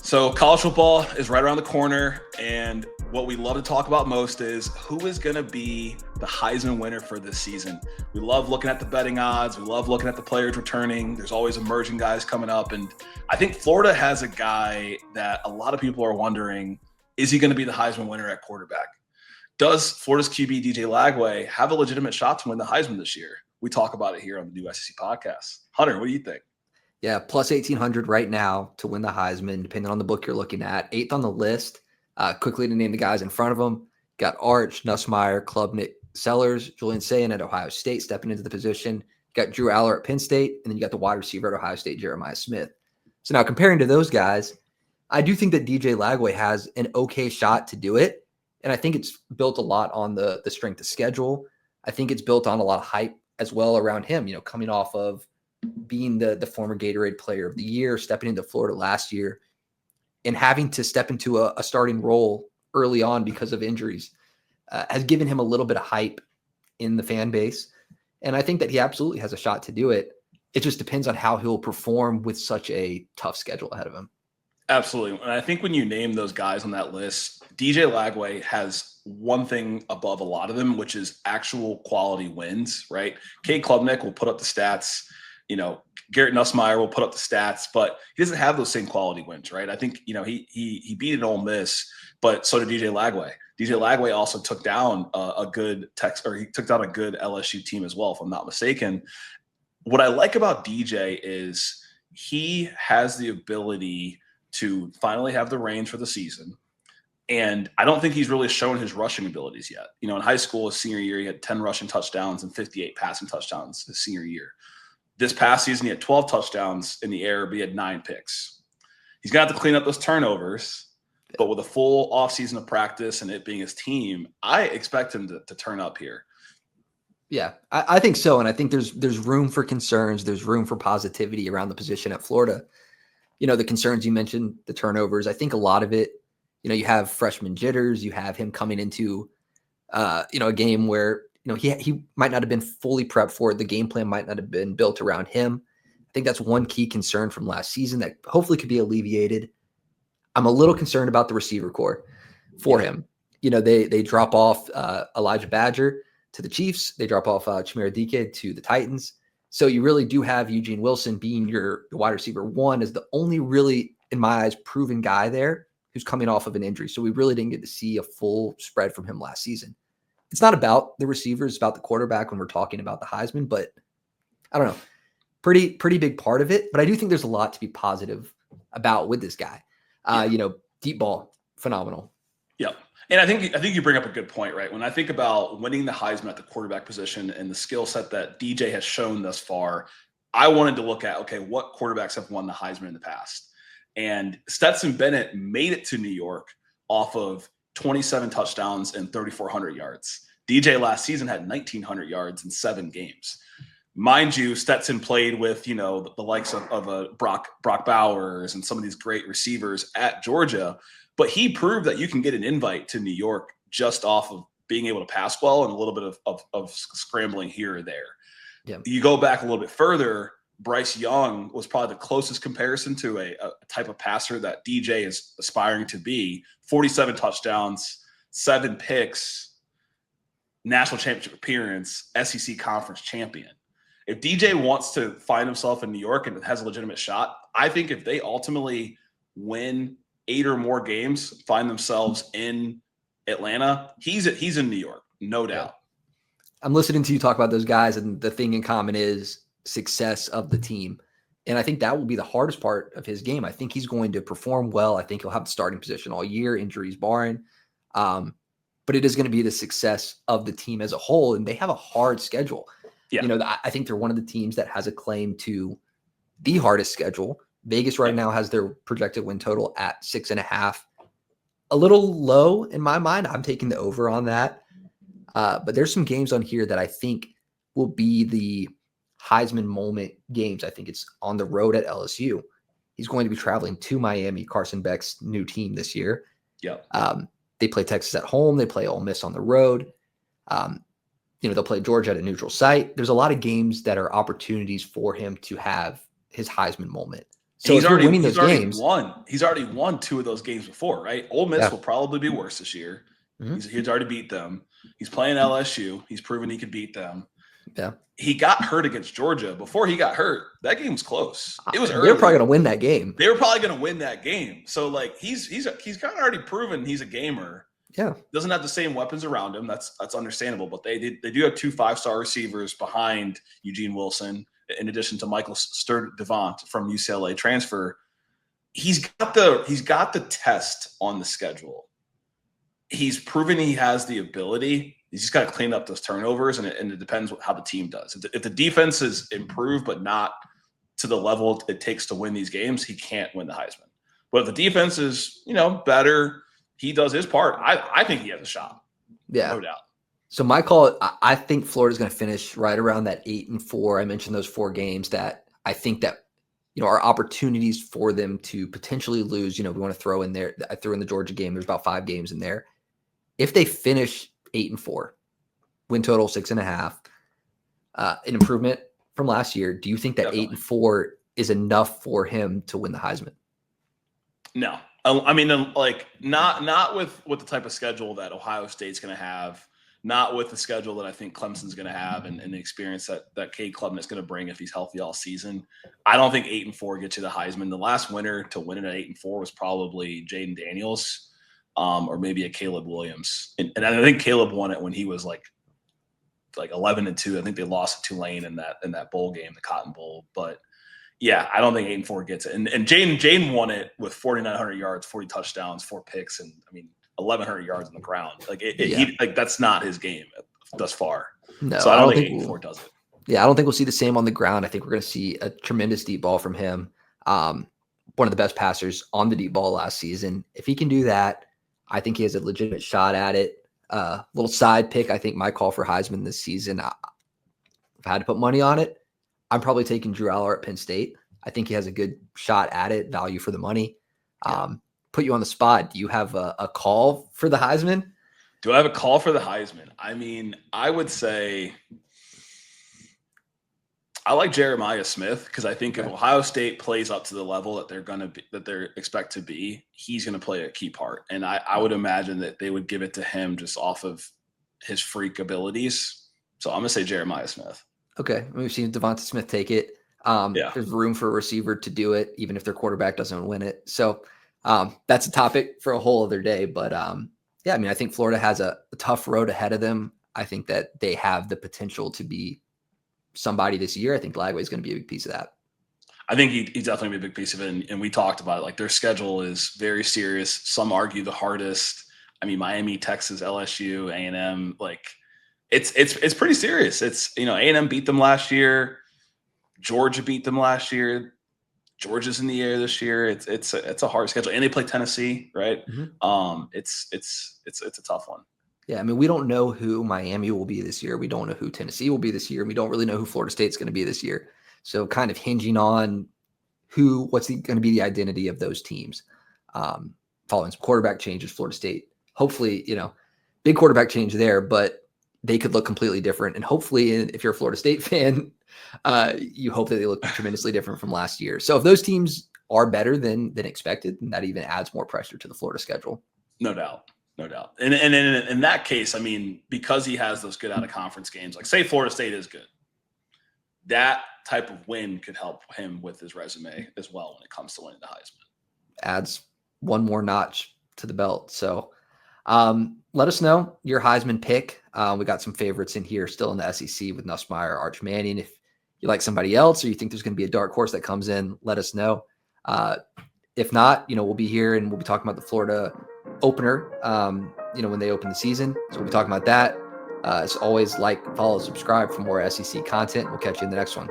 So college football is right around the corner, and what we love to talk about most is who is going to be the Heisman winner for this season. We love looking at the betting odds. We love looking at the players returning. There's always emerging guys coming up, and I think Florida has a guy that a lot of people are wondering, is he going to be the Heisman winner at quarterback? Does Florida's QB DJ Lagway have a legitimate shot to win the Heisman this year? We talk about it here on the new SEC podcast. Hunter, what do you think? Yeah, plus 1,800 right now to win the Heisman, depending on the book you're looking at. 8th on the list. Quickly to name the guys in front of him. Got Arch, Nussmeier, Klubnik, Sellers, Julian Sayin at Ohio State stepping into the position. You got Drew Aller at Penn State, and then you got the wide receiver at Ohio State, Jeremiah Smith. So now comparing to those guys, I do think that DJ Lagway has an okay shot to do it. And I think it's built a lot on the strength of schedule. I think it's built on a lot of hype as well around him, coming off of being the former Gatorade Player of the Year, stepping into Florida last year, and having to step into a starting role early on because of injuries has given him a little bit of hype in the fan base. And I think that he absolutely has a shot to do it. It just depends on how he'll perform with such a tough schedule ahead of him. Absolutely. And I think when you name those guys on that list, DJ Lagway has one thing above a lot of them, which is actual quality wins, right? Cade Klubnik will put up the stats. Garrett Nussmeier will put up the stats, but he doesn't have those same quality wins, right? I think, he beat an Ole Miss, but so did DJ Lagway. DJ Lagway also took down a good LSU team as well, if I'm not mistaken. What I like about DJ is he has the ability to finally have the reins for the season. And I don't think he's really shown his rushing abilities yet. In high school, his senior year, he had 10 rushing touchdowns and 58 passing touchdowns his senior year. This past season, he had 12 touchdowns in the air, but he had 9 picks. He's going to have to clean up those turnovers, but with a full offseason of practice and it being his team, I expect him to turn up here. Yeah, I think so. And I think there's room for concerns. There's room for positivity around the position at Florida. The concerns you mentioned, the turnovers, I think a lot of it, you have freshman jitters. You have him coming into, a game where, he might not have been fully prepped for it. The game plan might not have been built around him. I think that's one key concern from last season that hopefully could be alleviated. I'm a little concerned about the receiver core for him. They drop off Elijah Badger to the Chiefs. They drop off Chimere Dike to the Titans. So you really do have Eugene Wilson being your wide receiver one as the only really, in my eyes, proven guy there who's coming off of an injury. So we really didn't get to see a full spread from him last season. It's not about the receivers, it's about the quarterback when we're talking about the Heisman, but I don't know, pretty big part of it. But I do think there's a lot to be positive about with this guy. Deep ball, phenomenal. Yep. And I think you bring up a good point, right? When I think about winning the Heisman at the quarterback position and the skill set that DJ has shown thus far, I wanted to look at, okay, what quarterbacks have won the Heisman in the past? And Stetson Bennett made it to New York off of 27 touchdowns and 3,400 yards. DJ last season had 1,900 yards in 7 games. Mind you, Stetson played with, the likes of Brock Bowers and some of these great receivers at Georgia, but he proved that you can get an invite to New York just off of being able to pass well and a little bit of scrambling here or there. Yeah. You go back a little bit further, Bryce Young was probably the closest comparison to a type of passer that DJ is aspiring to be. 47 touchdowns, 7 picks, national championship appearance, SEC conference champion. If DJ wants to find himself in New York and has a legitimate shot, I think if they ultimately win 8 or more games, find themselves in Atlanta, he's in New York, no doubt. I'm listening to you talk about those guys, and the thing in common is success of the team. And I think that will be the hardest part of his game. I think he's going to perform well. I think he'll have the starting position all year, injuries barring. But it is going to be the success of the team as a whole. And they have a hard schedule. Yeah. I think they're one of the teams that has a claim to the hardest schedule. Vegas right now has their projected win total at 6.5. A little low in my mind. I'm taking the over on that. But there's some games on here that I think will be the Heisman moment games. I think it's on the road at LSU. He's going to be traveling to Miami, Carson Beck's new team this year. Yeah. They play Texas at home. They play Ole Miss on the road. They'll play Georgia at a neutral site. There's a lot of games that are opportunities for him to have his Heisman moment. So he's already winning those games, won. He's already won 2 of those games before, right? Ole Miss will probably be worse this year. Mm-hmm. He's already beat them. He's playing LSU. He's proven he could beat them. Yeah. He got hurt against Georgia. Before he got hurt, that game was close. It was early. They were probably going to win that game. They were probably going to win that game. So like he's kind of already proven he's a gamer. Yeah. Doesn't have the same weapons around him. That's understandable. But they do have 2 5-star receivers behind Eugene Wilson, in addition to Michael Sturdivant from UCLA transfer. He's got the test on the schedule. He's proven he has the ability. He's just got to clean up those turnovers, and it depends how the team does. If the defense is improved but not to the level it takes to win these games, he can't win the Heisman. But if the defense is, better, he does his part, I think he has a shot. Yeah. No doubt. So my call, I think Florida's going to finish right around that 8-4. I mentioned those 4 games that I think that, are opportunities for them to potentially lose. We want to throw in there. I threw in the Georgia game. There's about 5 games in there. If they finish 8-4, win total 6.5, an improvement from last year, do you think that Definitely. 8-4 is enough for him to win the Heisman? No. I mean, like not with the type of schedule that Ohio State's going to have, not with the schedule that I think Clemson's going to have, and the experience that Cade Klubnik's going to bring if he's healthy all season. I don't think 8-4 gets you the Heisman. The last winner to win it at 8-4 was probably Jaden Daniels, or maybe a Caleb Williams. And I think Caleb won it when he was like 11-2. I think they lost to Tulane in that bowl game, the Cotton Bowl. But yeah, I don't think 8-4 gets it. And Jaden won it with 4,900 yards, 40 touchdowns, 4 picks, and 1,100 yards on the ground. That's not his game thus far. No, so I don't think 8-4 does it. Yeah, I don't think we'll see the same on the ground. I think we're going to see a tremendous deep ball from him. One of the best passers on the deep ball last season. If he can do that, I think he has a legitimate shot at it. Little side pick. I think my call for Heisman this season, if I had to put money on it, I'm probably taking Drew Aller at Penn State. I think he has a good shot at it, value for the money. Put you on the spot. Do you have a call for the Heisman? Do I have a call for the Heisman? I mean, I would say I like Jeremiah Smith, because I think if Ohio State plays up to the level that they're expect to be, he's going to play a key part. And I would imagine that they would give it to him just off of his freak abilities. So I'm going to say Jeremiah Smith. Okay. We've seen Devonta Smith take it. There's room for a receiver to do it, even if their quarterback doesn't win it. So that's a topic for a whole other day. But I think Florida has a tough road ahead of them. I think that they have the potential to be somebody this year. I think Lagway is going to be a big piece of that. I think he's definitely a big piece of it. And we talked about it. Like, their schedule is very serious. Some argue the hardest. I mean, Miami, Texas, LSU, A&M, like it's pretty serious. It's, A&M beat them last year. Georgia beat them last year. Georgia's in the air this year. It's a hard schedule, and they play Tennessee, right? Mm-hmm. It's a tough one. Yeah, I mean, we don't know who Miami will be this year. We don't know who Tennessee will be this year. And we don't really know who Florida State's going to be this year. So kind of hinging on what's going to be the identity of those teams. Following some quarterback changes, Florida State, hopefully, big quarterback change there, but they could look completely different. And hopefully, if you're a Florida State fan, you hope that they look tremendously different from last year. So if those teams are better than expected, then that even adds more pressure to the Florida schedule. No doubt. No doubt. And in that case, I mean, because he has those good out-of-conference games, like say Florida State is good, that type of win could help him with his resume as well when it comes to winning the Heisman. Adds one more notch to the belt. So let us know your Heisman pick. We got some favorites in here still in the SEC with Nussmeier, Arch Manning. If you like somebody else or you think there's going to be a dark horse that comes in, let us know. If not, we'll be here and we'll be talking about the Florida opener, when they open the season. So we'll be talking about that. As always, like, follow, subscribe for more SEC content. We'll catch you in the next one.